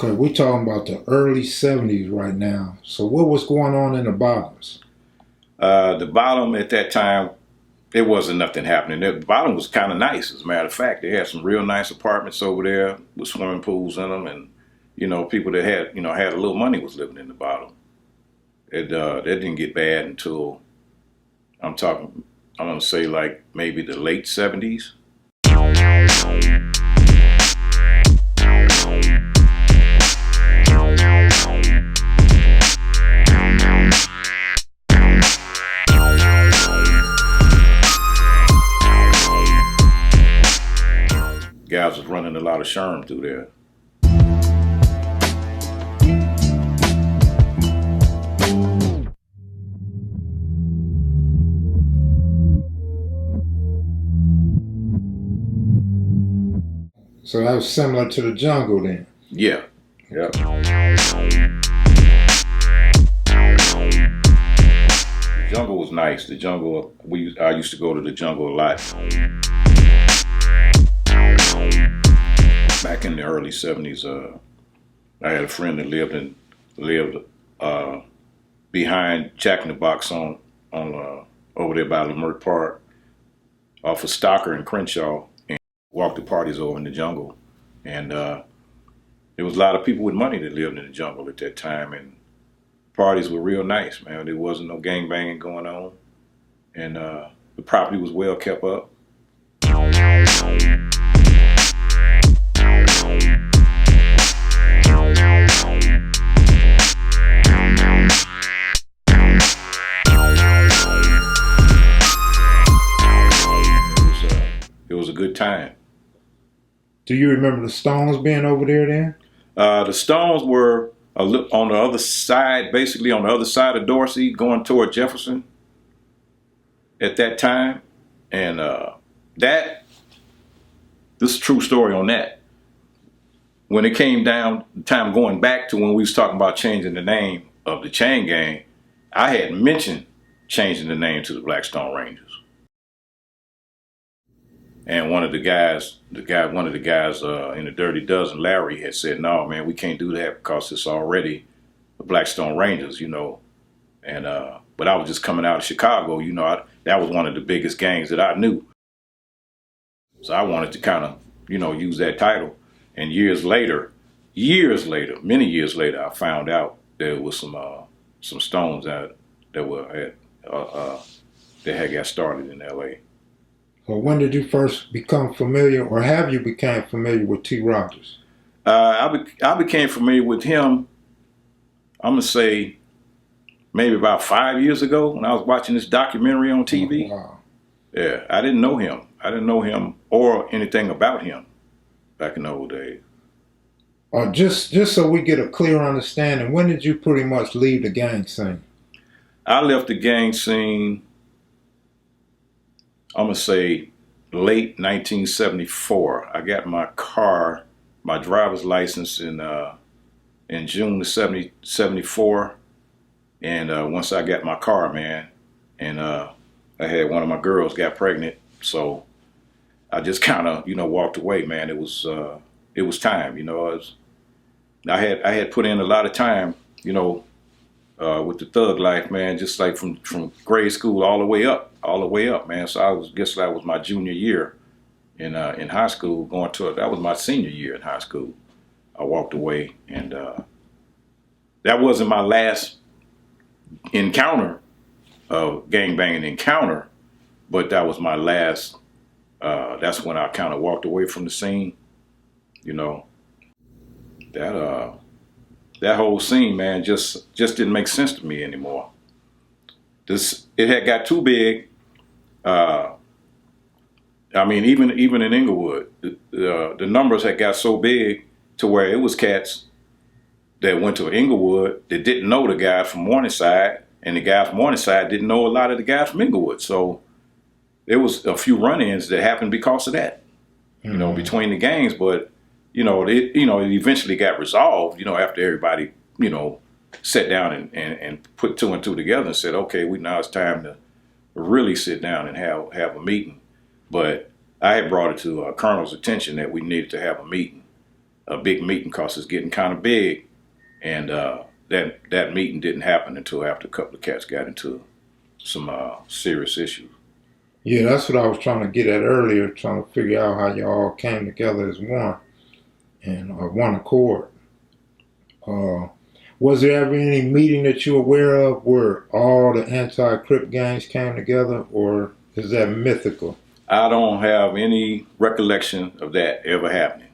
Okay, we're talking about the early 70s right now. So what was going on in the bottoms? The bottom at that time, it wasn't nothing happening. The bottom was kind of nice, as a matter of fact. They had some real nice apartments over there with swimming pools in them, and people that had a little money was living in the bottom. That didn't get bad until I'm gonna say like maybe the late 70s. Guys was running a lot of sherm through there. So that was similar to the jungle then? Yeah. Yeah. The jungle was nice. The jungle, I used to go to the jungle a lot. Back in the early 70s, I had a friend that lived behind Jack in the Box on over there by Lamert Park, off of Stocker and Crenshaw, and walked the parties over in the jungle. And there was a lot of people with money that lived in the jungle at that time, and parties were real nice, man. There wasn't no gang banging going on, and the property was well kept up. It was a good time. Do you remember the Stones being over there then? The Stones were on the other side, basically on the other side of Dorsey, going toward Jefferson at that time. And this is a true story on that. When it came down, time going back to when we was talking about changing the name of the chain gang, I had mentioned changing the name to the Blackstone Rangers. And one of the guys in the Dirty Dozen, Larry, had said, "No, man, we can't do that because it's already the Blackstone Rangers, And but I was just coming out of Chicago, that was one of the biggest gangs that I knew. So I wanted to kind of, use that title. And many years later, I found out there was some Stones that had got started in L.A. Well, when did you first become familiar, or have you become familiar with Teague Rockers? I became familiar with him, I'm going to say, maybe about 5 years ago when I was watching this documentary on TV. Oh, wow. Yeah, I didn't know him. I didn't know him or anything about him back in the old days. Just so we get a clear understanding, when did you pretty much leave the gang scene? I left the gang scene, I'm going to say, late 1974. I got my driver's license in June of 74. And once I got my car, man, and I had one of my girls got pregnant, so I just kind of, walked away, man. It was time, I had put in a lot of time, with the thug life, man, just like from grade school all the way up, man. So I guess that was my junior year in high school, that was my senior year in high school. I walked away, and that wasn't my last encounter, gangbanging encounter, but that was my last. That's when I kind of walked away from the scene. That whole scene, man, just didn't make sense to me anymore. It had got too big. Even in Inglewood, the numbers had got so big to where it was cats that went to Inglewood that didn't know the guys from Morningside, and the guys from Morningside didn't know a lot of the guys from Inglewood. So there was a few run-ins that happened because of that, between the gangs. But it eventually got resolved, after everybody, sat down and put two and two together and said, okay, now it's time to really sit down and have a meeting. But I had brought it to Colonel's attention that we needed to have a meeting. a big meeting because it's getting kind of big. And that meeting didn't happen until after a couple of cats got into some serious issues. Yeah, that's what I was trying to get at earlier, trying to figure out how y'all all came together as one and one accord. Was there ever any meeting that you're aware of where all the anti-Crip gangs came together, or is that mythical? I don't have any recollection of that ever happening.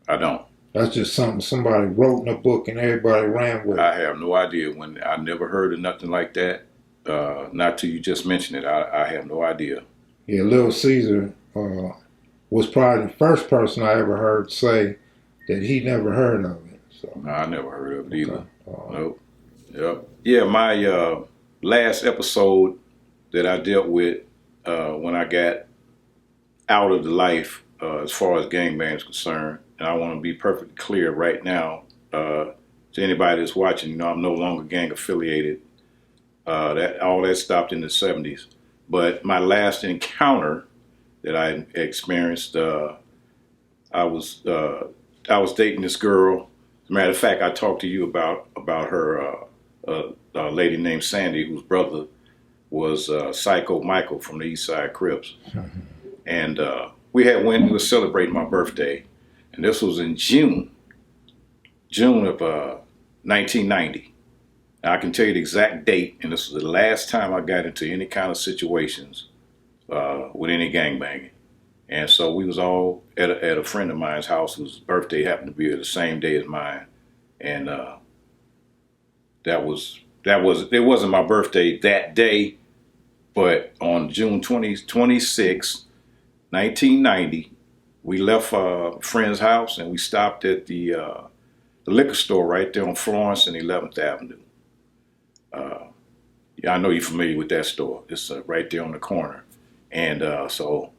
I don't. That's just something somebody wrote in a book and everybody ran with it. I have no idea. I never heard of nothing like that. Not till you just mentioned it. I have no idea. Yeah, Little Caesar was probably the first person I ever heard say that he never heard of it. So No, I never heard of it either. Okay. Nope. Yep. Yeah, my last episode that I dealt with when I got out of the life as far as gangbang is concerned, and I want to be perfectly clear right now to anybody that's watching, I'm no longer gang affiliated. That all that stopped in the 70s. But my last encounter that I experienced, I was dating this girl. As a matter of fact, I talked to you about her, a lady named Sandy, whose brother was Psycho Michael from the East Side Crips. And we were celebrating my birthday, and this was in June of 1990. Now, I can tell you the exact date, and this was the last time I got into any kind of situations with any gangbanging. And so we was all at a friend of mine's house whose birthday happened to be the same day as mine, and it wasn't my birthday that day, but on June 26, 1990, we left a friend's house and we stopped at the liquor store right there on Florence and 11th Avenue. Yeah, I know you're familiar with that store. It's right there on the corner. And so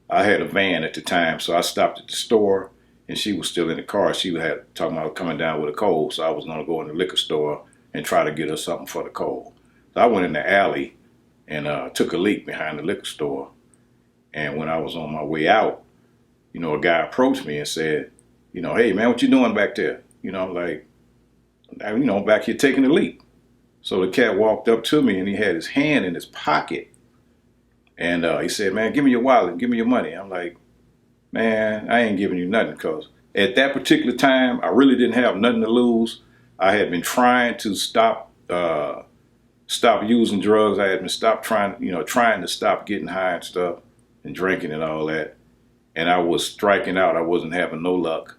I had a van at the time, so I stopped at the store, and she was still in the car. She had talking about coming down with a cold, so I was going to go in the liquor store and try to get her something for the cold. So I went in the alley and took a leak behind the liquor store. And when I was on my way out, a guy approached me and said, hey, man, what you doing back there? Back here taking a leak. So the cat walked up to me and he had his hand in his pocket. And he said, man, give me your wallet, give me your money. I'm like, man, I ain't giving you nothing, because at that particular time, I really didn't have nothing to lose. I had been trying to stop using drugs. I had been trying to stop getting high and stuff and drinking and all that. And I was striking out. I wasn't having no luck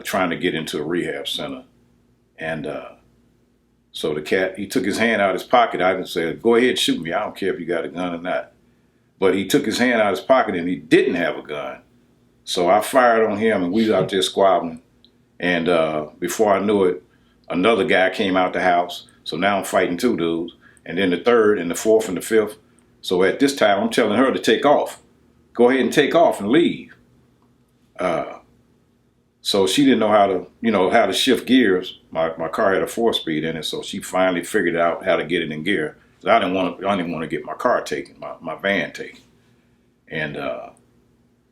trying to get into a rehab center. And so the cat, he took his hand out of his pocket. I didn't say, go ahead, shoot me. I don't care if you got a gun or not. But he took his hand out of his pocket and he didn't have a gun. So I fired on him and we was out there squabbling. And before I knew it, another guy came out the house. So now I'm fighting two dudes. And then the third and the fourth and the fifth. So at this time, I'm telling her to take off. Go ahead and take off and leave. So she didn't know how to shift gears. My car had a 4-speed in it, so she finally figured out how to get it in gear. I didn't want to get my car taken, my van taken. And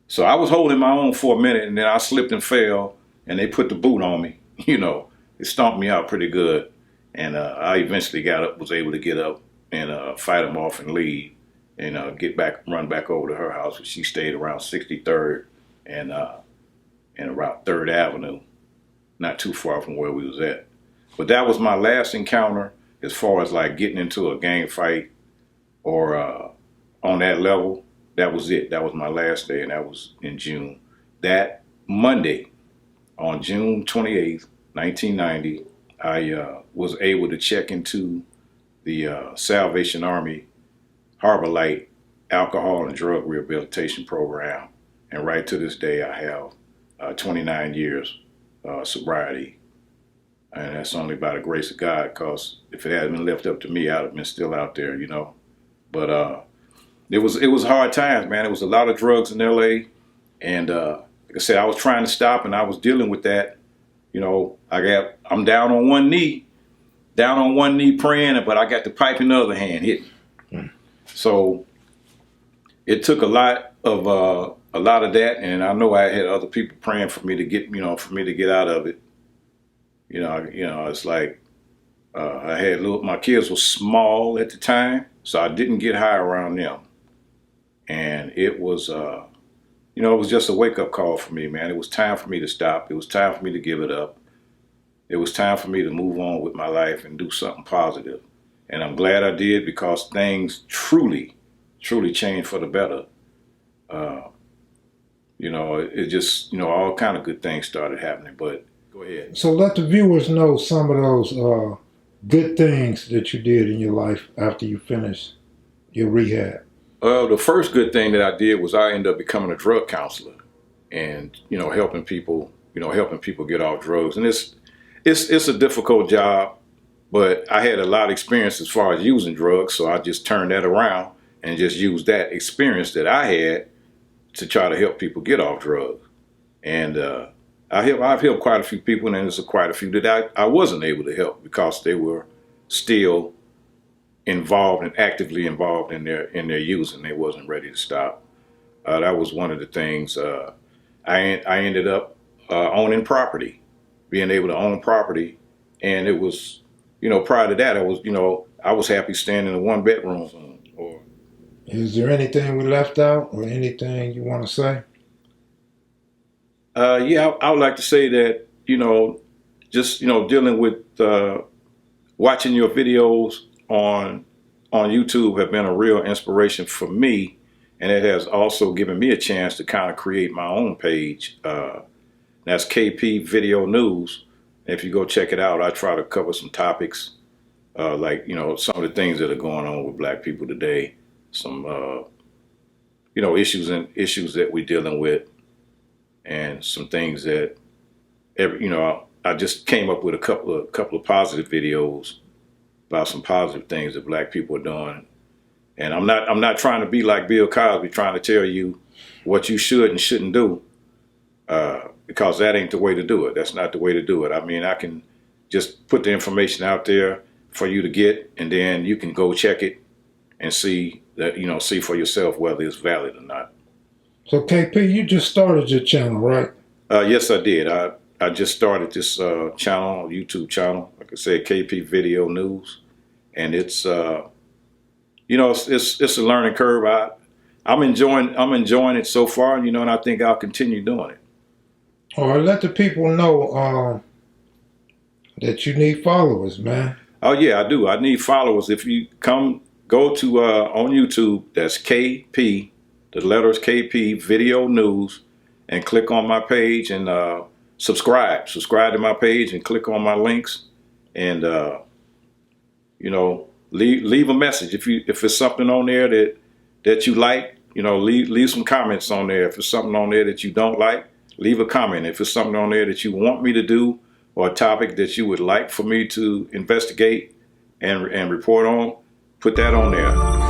so I was holding my own for a minute, and then I slipped and fell, and they put the boot on me. It stomped me out pretty good. And I eventually was able to get up and fight them off and leave, and run back over to her house. But she stayed around 63rd and around 3rd Avenue, not too far from where we was at. But that was my last encounter as far as like getting into a gang fight or on that level. That was it. That was my last day, and that was in June. That Monday, on June 28th, 1990, I was able to check into the Salvation Army Harbor Light Alcohol and Drug Rehabilitation Program. And right to this day, I have 29 years sobriety. And that's only by the grace of God, because if it hadn't been left up to me, I'd have been still out there, But it was hard times, man. It was a lot of drugs in LA. And like I said, I was trying to stop, and I was dealing with that. I'm down on one knee praying, but I got the pipe in the other hand hitting. So it took a lot of that, and I know I had other people praying for me to get, for me to get out of it. It's like I had my kids were small at the time, so I didn't get high around them, and it was, it was just a wake up call for me, man. It was time for me to stop. It was time for me to give it up. It was time for me to move on with my life and do something positive. And I'm glad I did, because things truly, truly changed for the better. It just, all kind of good things started happening. But go ahead. So let the viewers know some of those good things that you did in your life after you finished your rehab. The first good thing that I did was I ended up becoming a drug counselor, and helping people get off drugs. And it's a difficult job, but I had a lot of experience as far as using drugs, so I just turned that around and just used that experience that I had to try to help people get off drugs. And I've helped quite a few people, and there's quite a few that I wasn't able to help because they were still involved and actively involved in their use, and they wasn't ready to stop. That was one of the things. I ended up owning property, being able to own property, and it was, prior to that, I was happy staying in a 1-bedroom. Or is there anything we left out, or anything you want to say? Yeah, I would like to say that, just dealing with watching your videos on YouTube have been a real inspiration for me, and it has also given me a chance to kind of create my own page. That's KP Video News. If you go check it out, I try to cover some topics like some of the things that are going on with Black people today, some issues that we're dealing with, and some things that I just came up with a couple of positive videos about some positive things that Black people are doing. And I'm not trying to be like Bill Cosby, trying to tell you what you should and shouldn't do, because that ain't the way to do it. That's not the way to do it. I mean, I can just put the information out there for you to get, and then you can go check it and see see for yourself whether it's valid or not. So KP, you just started your channel, right? Yes, I did. I just started this channel, YouTube channel, like I said, KP Video News, and it's it's a learning curve. I'm enjoying it so far, and I think I'll continue doing it. All right, let the people know that you need followers, man. Oh yeah, I do. I need followers. If you go to on YouTube, that's KP, the letters KP Video News, and click on my page and subscribe to my page and click on my links, and leave a message if it's something on there that you like. Leave some comments on there. If it's something on there that you don't like, leave a comment. If it's something on there that you want me to do, or a topic that you would like for me to investigate and report on, put that on there.